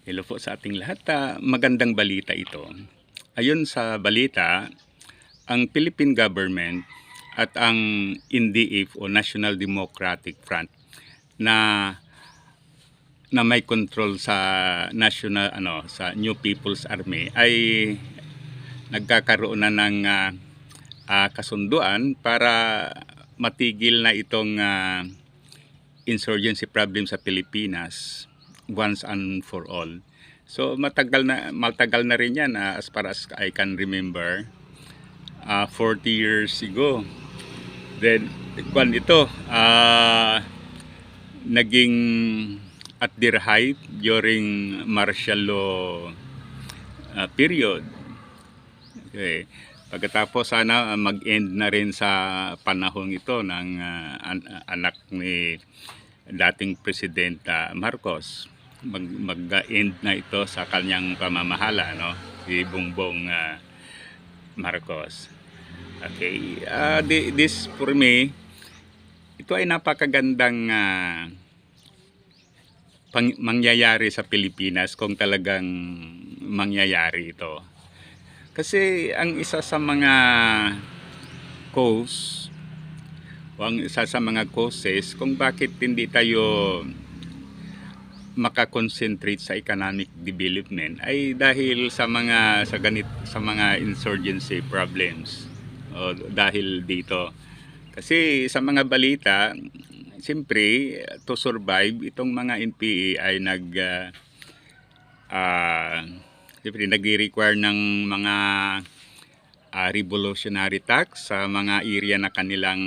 Hello po sa ating lahat. Magandang balita ito. Ayon sa balita, ang Philippine government at ang NDF o National Democratic Front na may control sa national sa New People's Army ay nagkakaroon na ng kasunduan para matigil na itong insurgency problem sa Pilipinas once and for all. So matagal na rin yan, as far as I can remember, 40 years ago. Then naging at their height during martial law period. Okay. Pagkatapos sana mag-end na rin sa panahon ito ng anak ni dating President Marcos. Mag-end na ito sa kanyang pamamahala, no? Si Bongbong Marcos. Okay. This for me, ito ay napakagandang mangyayari sa Pilipinas kung talagang mangyayari ito. Kasi ang isa sa mga cause o ang isa sa mga causes kung bakit hindi tayo makakonsentrate sa economic development ay dahil sa mga insurgency problems o dahil dito. Kasi sa mga balita, siyempre to survive itong mga NPA ay nagre-require ng mga revolutionary tax sa mga area na kanilang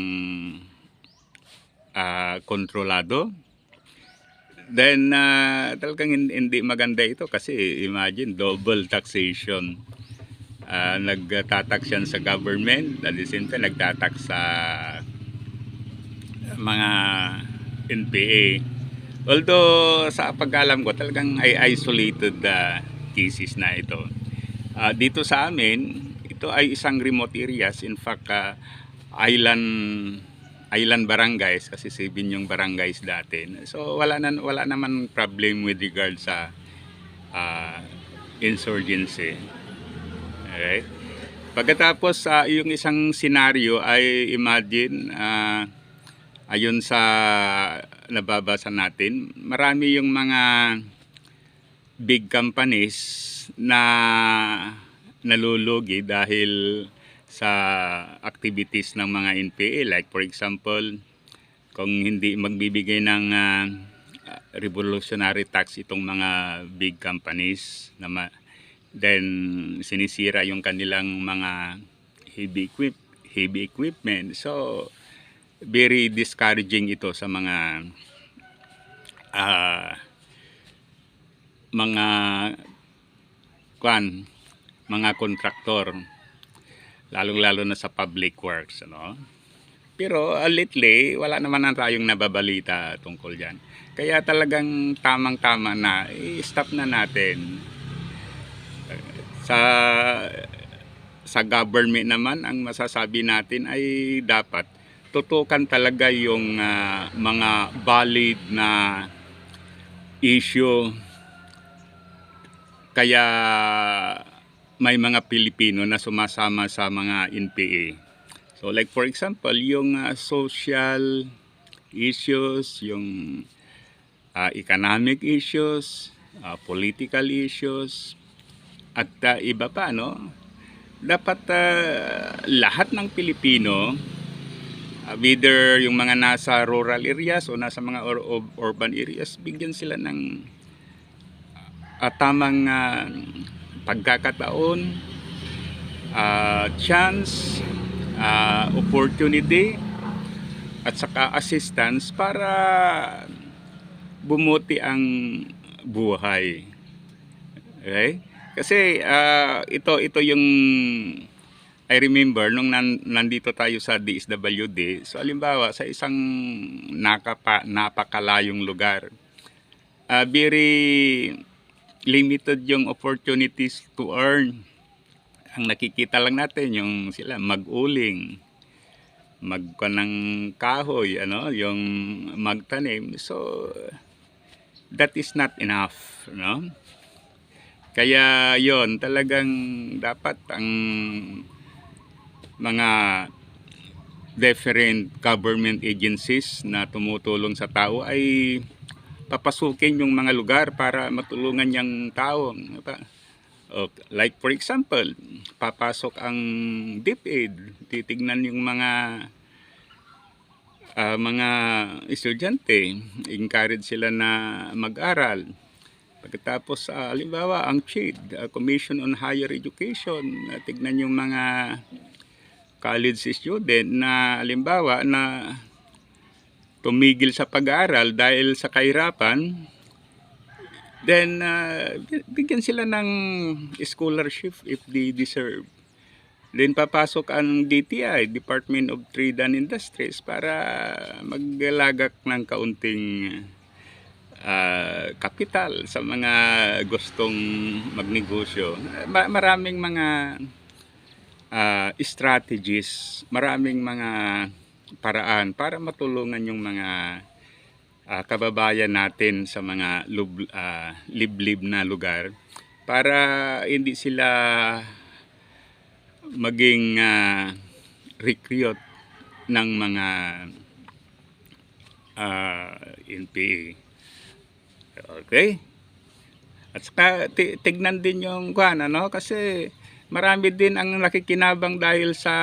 kontrolado. Then talagang hindi maganda ito kasi imagine double taxation. Nagtatax yan sa government, at the same time nagtatax sa mga NPA. Although sa pag-alam ko talagang ay isolated cases na ito. Dito sa amin, ito ay isang remote areas. In fact, island barangays kasi 7 yung barangays dati. So wala naman problem with regard sa insurgency. Alright. Pagkatapos yung isang senaryo ay imagine ayon sa nababasa natin, marami yung mga big companies na nalulugi dahil sa activities ng mga NPA. Like for example, kung hindi magbibigay ng revolutionary tax itong mga big companies, then sinisira yung kanilang mga heavy equipment. So very discouraging ito sa mga kontraktor, lalong-lalo na sa public works, ano? Pero lately wala naman tayong nababalita tungkol diyan. Kaya talagang tamang-tama na i-stop na natin. Sa government naman, ang masasabi natin ay dapat tutukan talaga yung mga valid na issue. Kaya may mga Pilipino na sumasama sa mga NPA. So like for example, yung social issues, yung economic issues, political issues, at iba pa, no? Dapat lahat ng Pilipino, whether yung mga nasa rural areas o nasa mga urban areas, bigyan sila ng tamang pagkakataon, chance, opportunity, at saka assistance para bumuti ang buhay. Okay? Kasi ito yung I remember nung nandito tayo sa DSWD. So halimbawa sa isang napakalayong lugar, very limited yung opportunities to earn. Ang nakikita lang natin yung sila mag-uling, ng kahoy, yung magtanim. So that is not enough, no? Kaya yon talagang dapat ang mga different government agencies na tumutulong sa tao ay papasukin yung mga lugar para matulungan yung tao. Like for example, papasok ang DepEd, titignan yung mga estudyante, encourage sila na mag-aral. Pagkatapos, halimbawa, ang CHED, Commission on Higher Education, tignan yung mga college student na halimbawa na tumigil sa pag-aaral dahil sa kahirapan, then bigyan sila ng scholarship if they deserve. Then papasok ang DTI, Department of Trade and Industries, para maglagak ng kaunting kapital sa mga gustong magnegosyo. Maraming mga strategies, maraming mga paraan para matulungan yung mga kababayan natin sa mga liblib na lugar para hindi sila maging recruit ng mga NPA. Okay? At saka tignan din yung kasi marami din ang nakikinabang dahil sa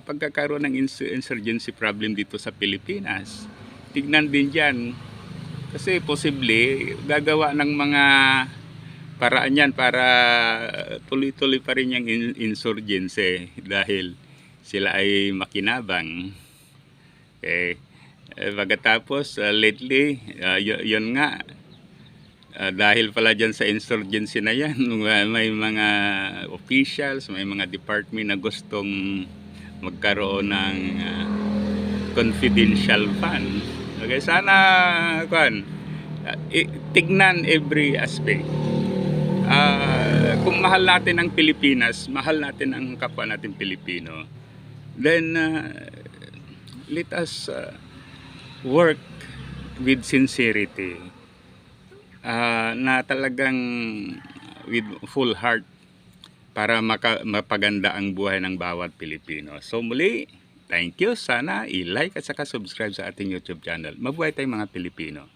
pagkakaroon ng insurgency problem dito sa Pilipinas. Tignan din dyan. Kasi posible gagawa ng mga paraan yan para tuloy-tuloy pa rin yung insurgency dahil sila ay makinabang. Okay. Pagkatapos, lately, yun nga, dahil pala dyan sa insurgency na yan, may mga officials, may mga department na gustong magkaroon ng confidential fund. Okay, sana tignan every aspect. Kung mahal natin ang Pilipinas, mahal natin ang kapwa natin Pilipino, then let us work with sincerity, na talagang with full heart para mapaganda ang buhay ng bawat Pilipino. So muli, thank you. Sana i-like at saka subscribe sa ating YouTube channel. Mabuhay tayong mga Pilipino.